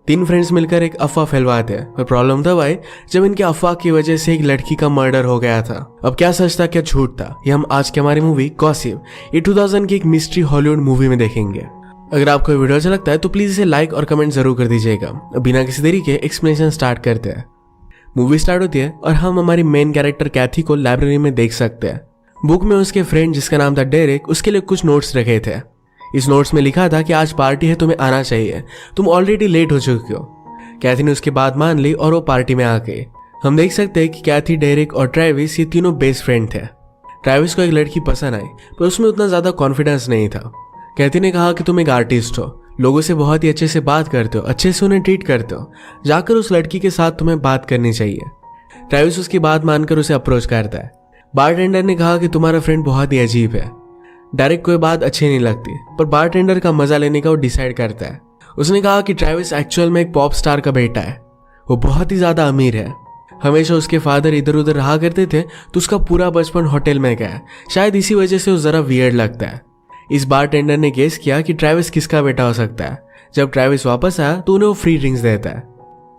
तीन फ्रेंड्स मिलकर एक अफवाह फैलवाते हैं, पर प्रॉब्लम तब आई जब इनके अफवाह की वजह से एक लड़की का मर्डर हो गया था। अब क्या सच था क्या झूठ था, ये हम आज की हमारी मूवी गॉसिप ये 2000 की एक मिस्ट्री हॉलीवुड मूवी में देखेंगे। अगर आपको ये वीडियो अच्छा लगता है तो प्लीज इसे लाइक और कमेंट जरूर कर दीजिएगा। बिना किसी देरी के एक्सप्लेनेशन स्टार्ट करते हैं। मूवी स्टार्ट होती है और हम हमारी मेन कैरेक्टर कैथी को लाइब्रेरी में देख सकते हैं। बुक में उसके फ्रेंड जिसका नाम था डेरेक उसके लिए कुछ नोट्स रखे थे। इस नोट्स में लिखा था कि आज पार्टी है, तुम्हें आना चाहिए, तुम ऑलरेडी लेट हो चुके हो। कैथी ने उसकी बात मान ली और वो पार्टी में आ गई। हम देख सकते हैं कि कैथी, डेरेक और ट्रेविस ये तीनों बेस्ट फ्रेंड थे। ट्रेविस को एक लड़की पसंद आई पर उसमें उतना ज्यादा कॉन्फिडेंस नहीं था। कैथी ने कहा कि तुम एक आर्टिस्ट हो, लोगों से बहुत ही अच्छे से बात करते हो, अच्छे से उन्हें ट्रीट करते हो, जाकर उस लड़की के साथ तुम्हें बात करनी चाहिए। ट्रेविस उसकी बात मानकर उसे अप्रोच करता है। बारटेंडर ने कहा कि तुम्हारा फ्रेंड बहुत ही अजीब है। डायरेक्ट कोई बात अच्छी नहीं लगती, पर बारटेंडर का मजा लेने का वो डिसाइड करता है। उसने कहा कि ट्रेविस एक्चुअल में एक पॉप स्टार का बेटा है, वो बहुत ही ज्यादा अमीर है। हमेशा उसके फादर इधर उधर रहा करते थे तो उसका पूरा बचपन होटल में गया, शायद इसी वजह से वो जरा वियर्ड लगता है। इस बारटेंडर ने गेस किया कि ट्रेविस किसका बेटा हो सकता है। जब ट्रेविस वापस आया तो उन्हें वो फ्री ड्रिंक्स देता है।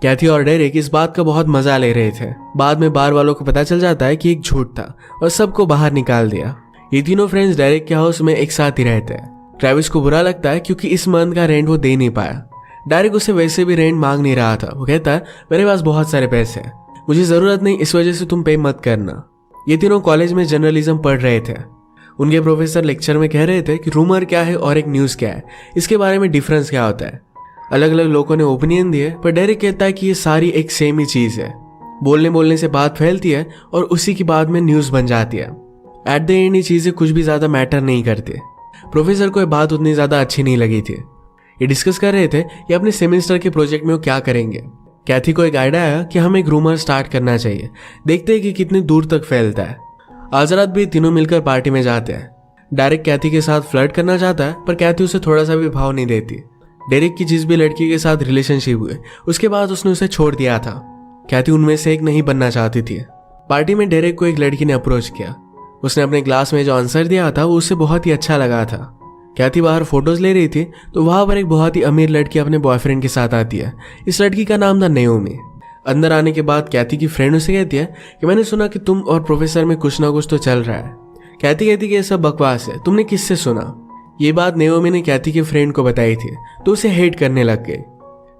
कैथी और डेरेक इस बात का बहुत मजा ले रहे थे। बाद में बार वालों को पता चल जाता है कि एक झूठ था और सबको बाहर निकाल दिया। ये तीनों फ्रेंड्स डायरेक्ट के हाउस में एक साथ ही रहते हैं। ट्रेविस को बुरा लगता है क्योंकि इस मंथ का रेंट वो दे नहीं पाया। डायरेक्ट उसे वैसे भी रेंट मांग नहीं रहा था। वो कहता है मेरे पास बहुत सारे पैसे हैं, मुझे जरूरत नहीं, इस वजह से तुम पे मत करना। ये तीनों कॉलेज में जर्नलिज्म पढ़ रहे थे। उनके प्रोफेसर लेक्चर में कह रहे थे कि रूमर क्या है और एक न्यूज क्या है, इसके बारे में डिफरेंस क्या होता है। अलग अलग लोगों ने ओपिनियन दिए पर डायरेक्ट कहता है कि ये सारी एक सेम ही चीज है। बोलने बोलने से बात फैलती है और उसी की बाद में न्यूज बन जाती है। एट द एंड ये चीजें कुछ भी ज्यादा मैटर नहीं करती। प्रोफेसर को ये बात उतनी ज्यादा अच्छी नहीं लगी थी। ये डिस्कस कर रहे थे कि अपने सेमेस्टर के प्रोजेक्ट में वो क्या करेंगे। कैथी को एक आइडिया आया कि हमें एक रूमर स्टार्ट करना चाहिए, देखते हैं कि कितनी दूर तक फैलता है। आज रात भी तीनों मिलकर पार्टी में जाते हैं। डायरेक्ट कैथी के साथ फ्लर्ट करना चाहता है पर कैथी उसे थोड़ा सा भी भाव नहीं देती। डेरेक की जिस भी लड़की के साथ रिलेशनशिप हुए उसके बाद उसने उसे छोड़ दिया था। कैथी उनमें से एक नहीं बनना चाहती थी। पार्टी में डेरेक को एक लड़की ने अप्रोच किया। उसने अपने क्लास में जो आंसर दिया था वो उसे बहुत ही अच्छा लगा था। कैथी बाहर फोटोज ले रही थी तो वहां पर एक बहुत ही अमीर लड़की अपने बॉयफ्रेंड के साथ आती है। इस लड़की का नाम था नेओमी। अंदर आने के बाद कैथी की फ्रेंड उसे कहती है कि मैंने सुना कि तुम और प्रोफेसर में कुछ ना कुछ तो चल रहा है। कैथी कहती कि ये सब बकवास है, तुमने किससे सुना। ये बात नेओमी ने कैथी के फ्रेंड को बताई थी तो उसे हेट करने लग गए।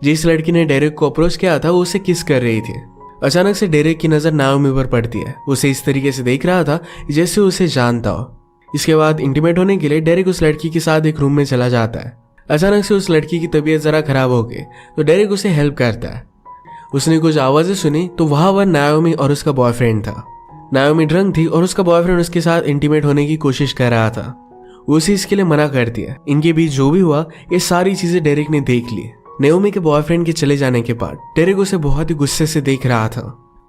जिस लड़की ने डेरेक को अप्रोच किया था वो उसे किस कर रही थी। अचानक से डेरेक की नजर नाओमी पर पड़ती है। उसे इस तरीके से देख रहा था जैसे उसे जानता हो। इसके बाद इंटीमेट होने के लिए डेरेक उस लड़की के साथ एक रूम में चला जाता है। अचानक से उस लड़की की तबीयत जरा खराब हो गई तो डेरेक उसे हेल्प करता है। उसने कुछ आवाजें सुनी तो वहां पर नाओमी और उसका बॉयफ्रेंड था। नाओमी ड्रंक थी और उसका बॉयफ्रेंड उसके साथ इंटीमेट होने की कोशिश कर रहा था। वो उसे इसके लिए मना करती है। इनके बीच जो भी हुआ ये सारी चीजें डेरेक ने देख ली। नेओमी के बॉयफ्रेंड के चले जाने के बाद डेरेक उसे बहुत ही गुस्से से देख रहा था।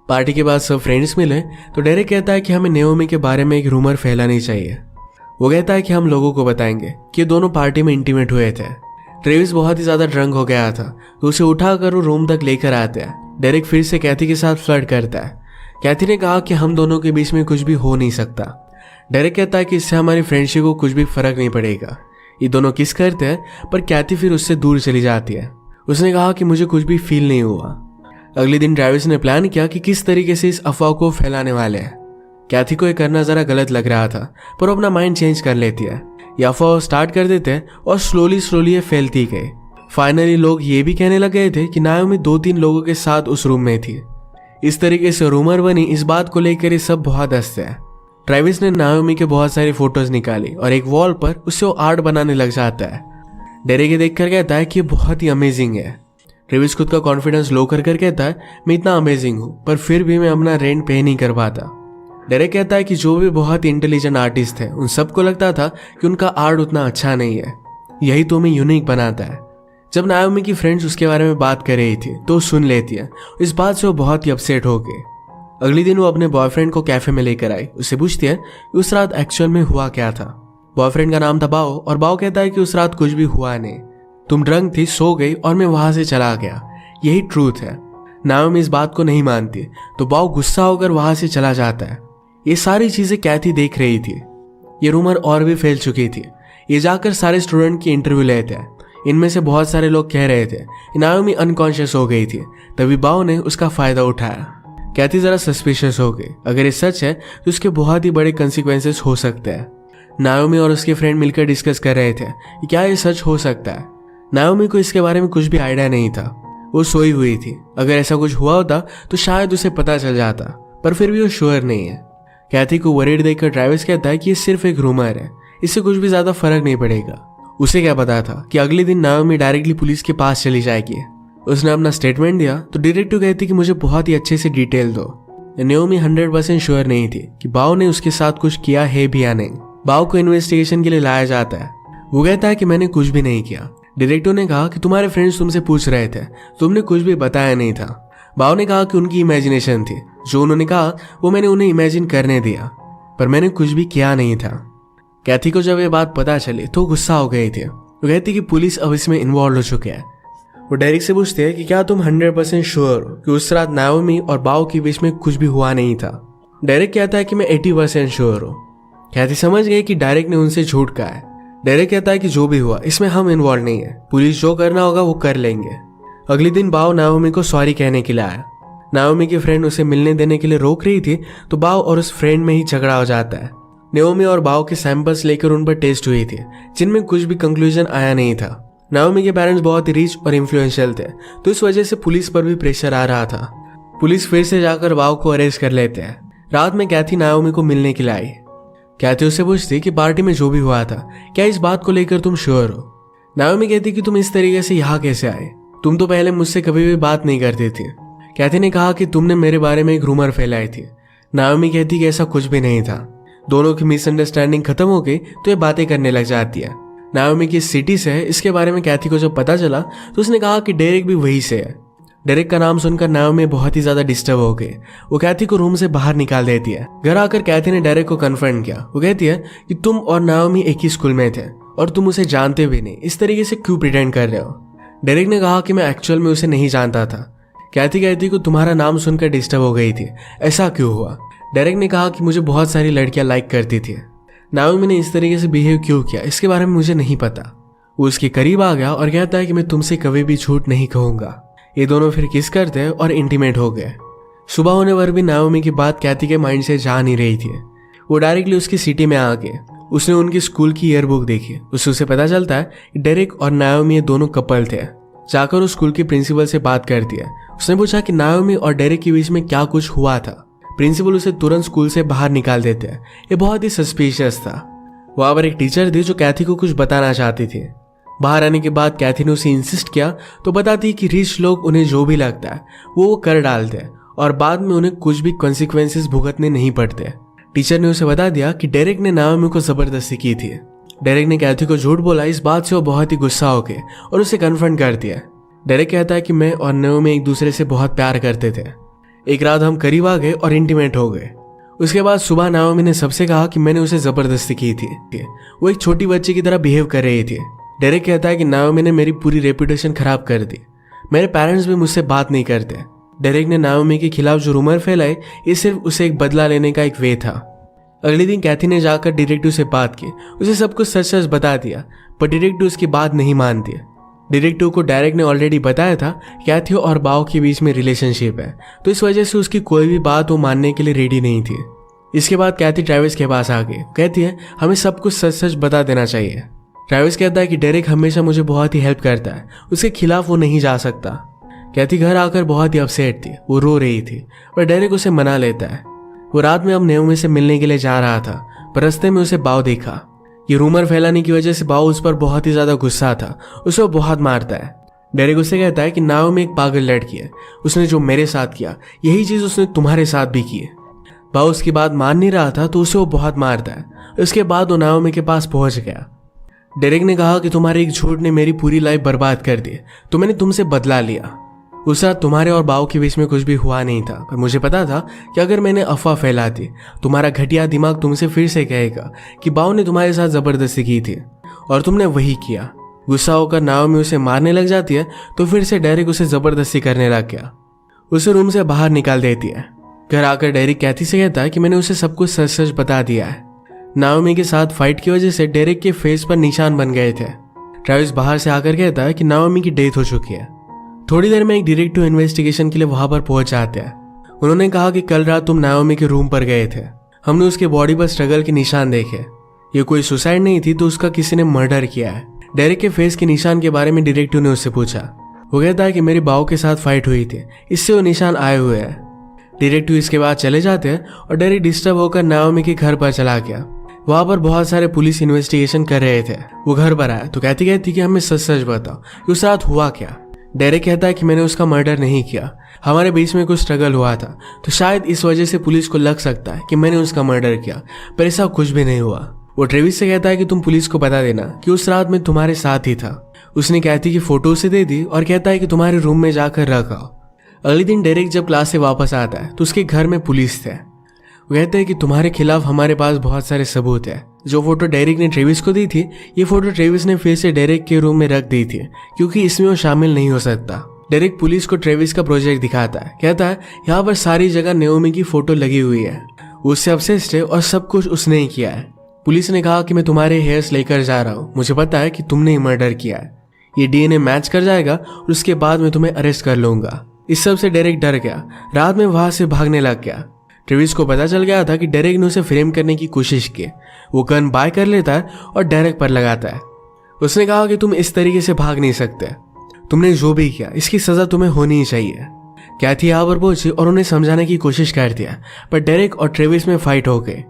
पार्टी के बाद सब फ्रेंड्स मिले तो डेरेक कहता है कि हमें नेओमी के बारे में एक रूमर फैलानी चाहिए। वो कहता है कि हम लोगों को बताएंगे कि दोनों पार्टी में इंटीमेट हुए थे। ट्रेविस बहुत ही ज्यादा ड्रंक हो गया था तो उसे उठाकर वो रूम तक लेकर आते हैं। डेरेक फिर से कैथी के साथ फ्लर्ट करता है। कैथी ने कहा कि हम दोनों के बीच में कुछ भी हो नहीं सकता। डेरेक कहता है कि इससे हमारी फ्रेंडशिप को कुछ भी फर्क नहीं पड़ेगा। ये दोनों किस करते हैं पर कैथी फिर उससे दूर चली जाती है। उसने कहा कि मुझे कुछ भी फील नहीं हुआ। अगले दिन ट्रेविस ने प्लान किया कि किस तरीके से इस अफवाह को फैलाने वाले हैं। कैथी को ये करना जरा गलत लग रहा था पर वो अपना माइंड चेंज कर लेती है। ये अफवाह स्टार्ट कर देते हैं और स्लोली ये फैलती गई। फाइनली लोग ये भी कहने लग गए थे कि नाओमी 2-3 लोगों के साथ उस रूम में थी। इस तरीके से रूमर बनी। इस बात को लेकर ये सब बहुत हंसते हैं। ट्रेविस ने नाओमी के बहुत सारी फोटोज निकाली और एक वॉल पर उससे वो आर्ट बनाने लग जाता है। डेरेक ये देखकर कहता है कि ये बहुत ही अमेजिंग है। ट्रेविस खुद का कॉन्फिडेंस लो कर कहता है मैं इतना अमेजिंग हूँ पर फिर भी मैं अपना रेंट पे नहीं कर पाता। डेरेक कहता है कि जो भी बहुत ही इंटेलिजेंट आर्टिस्ट थे उन सबको लगता था कि उनका आर्ट उतना अच्छा नहीं है, यही तो हमें यूनिक बनाता है। जब नाओमी की फ्रेंड्स उसके बारे में बात कर रही थी तो सुन लेती है। इस बात से वो बहुत ही अपसेट हो गई। अगले दिन वो अपने बॉयफ्रेंड को कैफे में लेकर आई। उससे पूछती है कि उस रात एक्चुअल में हुआ क्या था। बॉयफ्रेंड का नाम था बाओ और बाओ कहता है कि उस रात कुछ भी हुआ नहीं, तुम ड्रंक थी, सो गई और मैं वहां से चला गया, यही ट्रूथ है। नाओमी इस बात को नहीं मानती तो बाओ गुस्सा होकर वहां से चला जाता है। ये सारी चीजें कैथी देख रही थी। ये रूमर और भी फैल चुकी थी। ये जाकर सारे स्टूडेंट की इंटरव्यू लेते हैं। इनमें से बहुत सारे लोग कह रहे थे नाओमी अनकॉन्शियस हो गई थी, तभी बाओ ने उसका फायदा उठाया। कैथी जरा सस्पिशियस हो गई। अगर ये सच है तो इसके बहुत ही बड़े कंसिक्वेंसेस हो सकते हैं। नाओमी और उसके फ्रेंड मिलकर डिस्कस कर रहे थे कि क्या ये सच हो सकता है। नाओमी को इसके बारे में कुछ भी आइडिया नहीं था, वो सोई हुई थी। अगर ऐसा कुछ हुआ होता तो शायद उसे पता चल जाता, पर फिर भी वो श्योर नहीं है। कैथी को वरीड देखकर ट्रैविस कहता है कि ये सिर्फ एक रूमर है, इससे कुछ भी ज्यादा फर्क नहीं पड़ेगा। उसे क्या पता था कि अगले दिन नाओमी डायरेक्टली पुलिस के पास चली जाएगी। उसने अपना स्टेटमेंट दिया तो डिटेक्टिव कहती कि मुझे बहुत ही अच्छे से डिटेल दो। नाओमी 100% श्योर नहीं थी कि बाओ ने उसके साथ कुछ किया है भी या नहीं। बाओ को इन्वेस्टिगेशन के लिए लाया जाता है। वो कहता है कि मैंने कुछ भी नहीं किया। डिटेक्टिव ने कहा कि तुम्हारे फ्रेंड्स तुमसे पूछ रहे थे, तुमने कुछ भी बताया नहीं था। बाओ ने कहा कि उनकी इमेजिनेशन थी, जो उन्होंने कहा वो मैंने उन्हें इमेजिन करने दिया, पर मैंने कुछ भी किया नहीं था। कैथी को जब ये बात पता चली तो गुस्सा हो गई थी। वो कहती कि पुलिस अब इसमें इन्वॉल्व हो चुके हैं। वो डेरिक से पूछते हैं कि क्या तुम 100% श्योर हो कि उस रात नाओमी और बाओ के बीच में कुछ भी हुआ नहीं था। डेरिक कहता है कि मैं 80% श्योर हूँ। कैथी समझ गई कि डेरिक ने उनसे झूठ कहा है। डेरिक कहता है कि जो भी हुआ इसमें हम इन्वॉल्व नहीं है, पुलिस जो करना होगा वो कर लेंगे। अगले दिन बाओ नाओमी को सॉरी कहने के लिए आया। नाओमी की फ्रेंड उसे मिलने देने के लिए रोक रही थी तो बाओ और उस फ्रेंड में ही झगड़ा हो जाता है। नाओमी और बाओ के सैंपल्स लेकर उन पर टेस्ट हुई थी, जिनमें कुछ भी कंक्लूजन आया नहीं था। नाओमी के पेरेंट्स बहुत ही रिच और इन्फ्लुएंशियल थे, तो इस वजह से पुलिस पर भी प्रेशर आ रहा था। पुलिस फिर से जाकर बाओ को अरेस्ट कर लेते हैं। रात में कैथी नाओमी को मिलने के लिए आई। कैथी उससे पूछती कि पार्टी में जो भी हुआ था क्या इस बात को लेकर तुम श्योर हो। नाओमी कहती कि तुम इस तरीके से यहाँ कैसे आए, तुम तो पहले मुझसे कभी भी बात नहीं करती थी। कैथी ने कहा कि तुमने मेरे बारे में एक रूमर फैलाई थी। नाओमी कहती कि ऐसा कुछ भी नहीं था। दोनों की मिसअंडरस्टैंडिंग खत्म हो गई तो ये बातें करने लग जाती है। नाओमी की सिटी से है, इसके बारे में कैथी को जब पता चला तो उसने कहा कि डेरिक भी वहीं से है। डेरिक का नाम सुनकर नाओमी बहुत ही ज्यादा डिस्टर्ब हो गई। वो कैथी को रूम से बाहर निकाल देती है। घर आकर कैथी ने डेरिक को कन्फ्रंट किया। वो कहती है कि तुम और नाओमी एक ही स्कूल में थे और तुम उसे जानते भी नहीं, इस तरीके से क्यों प्रिटेंड कर रहे हो। डेरिक ने कहा कि मैं एक्चुअल में उसे नहीं जानता था। कैथी कहती कि तुम्हारा नाम सुनकर डिस्टर्ब हो गई थी, ऐसा क्यों हुआ। डेरिक ने कहा कि मुझे बहुत सारी लड़कियां लाइक करती थी। नाओमी ने इस तरीके से बिहेव क्यों किया इसके बारे में मुझे नहीं पता। वो उसके करीब आ गया और कहता है कि मैं तुमसे कभी भी झूठ नहीं कहूंगा। ये दोनों फिर किस करते और इंटीमेट हो गए। सुबह होने पर भी नाओमी की बात कैथी के माइंड से जा नहीं रही थी। वो डायरेक्टली उसकी सिटी में आ गए। उसने उनकी स्कूल की ईयरबुक देखी। उसे पता चलता है कि डेरिक और नाओमी ये दोनों कपल थे। जाकर उस स्कूल के प्रिंसिपल से बात करती है। उसने पूछा कि नाओमी और डेरिक के बीच में क्या कुछ हुआ था। प्रिंसिपल उसे तुरंत स्कूल से बाहर निकाल देते हैं। ये बहुत ही सस्पिशियस था। वहां पर एक टीचर थी जो कैथी को कुछ बताना चाहती थी। बाहर आने के बाद कैथी ने उसे इंसिस्ट किया तो बताती कि रिच लोग उन्हें जो भी लगता है वो कर डालते हैं और बाद में उन्हें कुछ भी कॉन्सिक्वेंसेस भुगतने नहीं पड़ते। टीचर ने उसे बता दिया कि डेरिक ने नाओमी को जबरदस्ती की थी। डेरिक ने कैथी को झूठ बोला। इस बात से वो बहुत ही गुस्सा हो गए और उसे कन्फ्रंट कर दिया। डेरिक कहता है कि मैं और नाओमी एक दूसरे से बहुत प्यार करते थे। एक रात हम करीब आ गए और इंटीमेट हो गए। उसके बाद सुबह नाओमी ने सबसे कहा कि मैंने उसे जबरदस्ती की थी। वो एक छोटी बच्ची की तरह बिहेव कर रही थी। डेरिक कहता है कि नाओमी ने मेरी पूरी रेपुटेशन खराब कर दी। मेरे पेरेंट्स भी मुझसे बात नहीं करते। डेरिक ने नाओमी के खिलाफ जो रूमर फैलाए ये सिर्फ उसे एक बदला लेने का एक वे था। अगले दिन कैथी ने जाकर डिटेक्टिव से बात की। उसे सब कुछ सच सच बता दिया, पर डिटेक्टिव उसकी बात नहीं मानती। डिटेक्टिव को डेरिक ने ऑलरेडी बताया था कैथी और बाओ के बीच में रिलेशनशिप है, तो इस वजह से उसकी कोई भी बात वो मानने के लिए रेडी नहीं थी। इसके बाद कैथी ट्रैविस के पास आ गई। कहती है हमें सब कुछ सच सच बता देना चाहिए। ट्रैविस कहता है कि डेरिक हमेशा मुझे बहुत ही हेल्प करता है, उसके खिलाफ वो नहीं जा सकता। कैथी घर आकर बहुत ही अपसेट थी, वो रो रही थी, पर डेरिक उसे मना लेता है। वो रात में अब नाओमी से मिलने के लिए जा रहा था, पर रास्ते में उसे बाओ देखा। ये रूमर फैलाने की वजह से बाओ उस पर बहुत ही ज्यादा गुस्सा था, उसे वो बहुत मारता है। डेरिक उससे कहता है कि नाओमी एक पागल लड़की है, उसने जो मेरे साथ किया यही चीज उसने तुम्हारे साथ भी की है। बाओ उसकी बात मान नहीं रहा था तो उसे वो बहुत मारता है। उसके बाद वो नाओमी के पास पहुंच गया। डेरिक ने कहा कि तुम्हारे एक झूठ ने मेरी पूरी लाइफ बर्बाद कर दी, तो मैंने तुमसे बदला लिया। उस रात तुम्हारे और बाओ के बीच में कुछ भी हुआ नहीं था, पर मुझे पता था कि अगर मैंने अफवाह फैलाती तुम्हारा घटिया दिमाग तुमसे फिर से कहेगा कि बाओ ने तुम्हारे साथ जबरदस्ती की थी और तुमने वही किया। गुस्सा होकर नाओमी उसे मारने लग जाती है तो फिर से डेरिक उसे जबरदस्ती करने लग गया। उसे रूम से बाहर निकाल देती है। घर आकर डेरिक कैथी से कहता है कि मैंने उसे सब कुछ सच सच बता दिया है। नाओमी के साथ फाइट की वजह से डेरिक के फेस पर निशान बन गए थे। ट्रेविस बाहर से आकर कहता है कि नाओमी की डेथ हो चुकी है। थोड़ी देर में एक डिटेक्टिव इन्वेस्टिगेशन के लिए वहां पर पहुंच जाते हैं। उन्होंने कहा कि कल रात तुम नाओमी के रूम पर गए थे, हमने उसके बॉडी पर स्ट्रगल के निशान देखे। ये कोई सुसाइड नहीं थी तो उसका किसी ने मर्डर किया है। डेरेक के फेस के निशान के बारे में डिटेक्टिव ने उससे पूछा। वो कहता है कि मेरे बाव के साथ फाइट हुई थी, इससे वो निशान आए हुए हैं। डिटेक्टिव इसके बाद चले जाते हैं और डेरेक डिस्टर्ब होकर नाओमी के घर पर चला गया। वहां पर बहुत सारे पुलिस इन्वेस्टिगेशन कर रहे थे। वो घर पर आया तो कहती कि हमें सच सच बताओ कि उस रात हुआ क्या। डेरेक कहता है कि मैंने उसका मर्डर नहीं किया, हमारे बीच में कुछ स्ट्रगल हुआ था, तो शायद इस वजह से पुलिस को लग सकता है कि मैंने उसका मर्डर किया, पर ऐसा कुछ भी नहीं हुआ। वो ट्रेविस से कहता है कि तुम पुलिस को बता देना कि उस रात में तुम्हारे साथ ही था। उसने कहती कि फोटो उसे दे दी और कहता है कि तुम्हारे रूम में जाकर रखा। अगले दिन डेरेक जब क्लास से वापस आता है तो उसके घर में पुलिस थे। वो कहते हैं कि तुम्हारे खिलाफ हमारे पास बहुत सारे सबूत है। जो फोटो डेरेक ने ट्रेविस को दी थी, ये फोटो ट्रेविस ने फिर से डेरेक के रूम में रख दी थी क्योंकि इसमें वो शामिल नहीं हो सकता। डेरेक पुलिस को ट्रेविस का प्रोजेक्ट दिखाता है, कहता है यहाँ पर सारी जगह नाओमी की फोटो लगी हुई है, उससे ऑब्सेस्ड है और सब कुछ उसने ही किया है। पुलिस ने कहा कि मैं तुम्हारे हेयर्स लेकर जा रहा हूँ, मुझे पता है कि तुमने ही मर्डर किया है, ये डीएनए मैच कर जाएगा और उसके बाद मैं तुम्हें अरेस्ट कर लूंगा। इस सब से डेरेक डर गया, रात में वहां से भागने लग गया। ट्रेविस को पता चल गया था कि डेरेक ने उसे फ्रेम करने की कोशिश की। वो गन बाय कर लेता है और डेरेक पर लगाता है। उसने कहा कि तुम इस तरीके से भाग नहीं सकते, तुमने जो भी किया इसकी सजा तुम्हें होनी ही चाहिए। कैथी यहाँ पर पहुंची और उन्हें समझाने की कोशिश कर दिया, पर डेरेक और ट्रेविस में फाइट हो गई।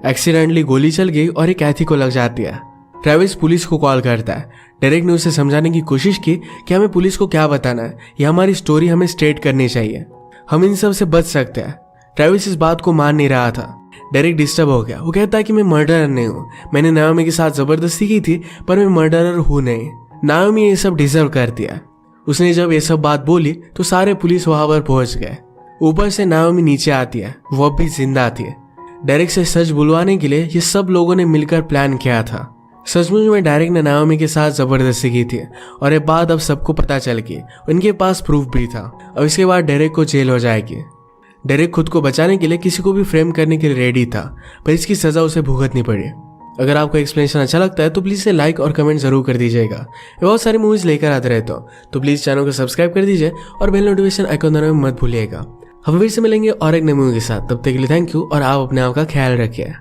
एक्सीडेंटली गोली चल गई और ये कैथी को लग जाती है। ट्रेविस पुलिस को कॉल करता है। डेरेक ने उसे समझाने की कोशिश की कि हमें पुलिस को क्या बताना है, ये हमारी स्टोरी हमें स्ट्रेट करनी चाहिए, हम इन सब से बच सकते हैं। ट्रेविस इस बात को मान नहीं रहा था। डेरेक डिस्टर्ब हो गया। वो कहता है कि मैं मर्डरर नहीं हूँ, मैंने नाओमी के साथ जबरदस्ती की थी, पर मैं मर्डरर हूँ नहीं। नाओमी ये सब डिजर्व करती है। उसने जब ये सब बात बोली तो सारे पुलिस वहां पर पहुंच गए। ऊपर से नाओमी नीचे आती है, वो अब भी जिंदा थी। डेरेक से सच बुलवाने के लिए ये सब लोगों ने मिलकर प्लान किया था। सचमुच में डेरेक ने नाओमी के साथ जबरदस्ती की थी और ये बात अब सबको पता चल गई। उनके पास प्रूफ भी था। अब इसके बाद डेरेक को जेल हो जाएगी। डेरेक खुद को बचाने के लिए किसी को भी फ्रेम करने के लिए रेडी था, पर इसकी सजा उसे भुगतनी पड़ी। अगर आपको एक्सप्लेनेशन अच्छा लगता है तो प्लीज़ इसे लाइक और कमेंट जरूर कर दीजिएगा। मैं बहुत सारी मूवीज लेकर आते रहता हूँ, तो प्लीज़ चैनल को सब्सक्राइब कर दीजिए और बेल नोटिफिकेशन आइकॉन दबाना मत भूलिएगा। हम फिर से मिलेंगे और एक नई मूवी के साथ। तब तक के लिए थैंक यू और आप अपने आप का ख्याल रखिए।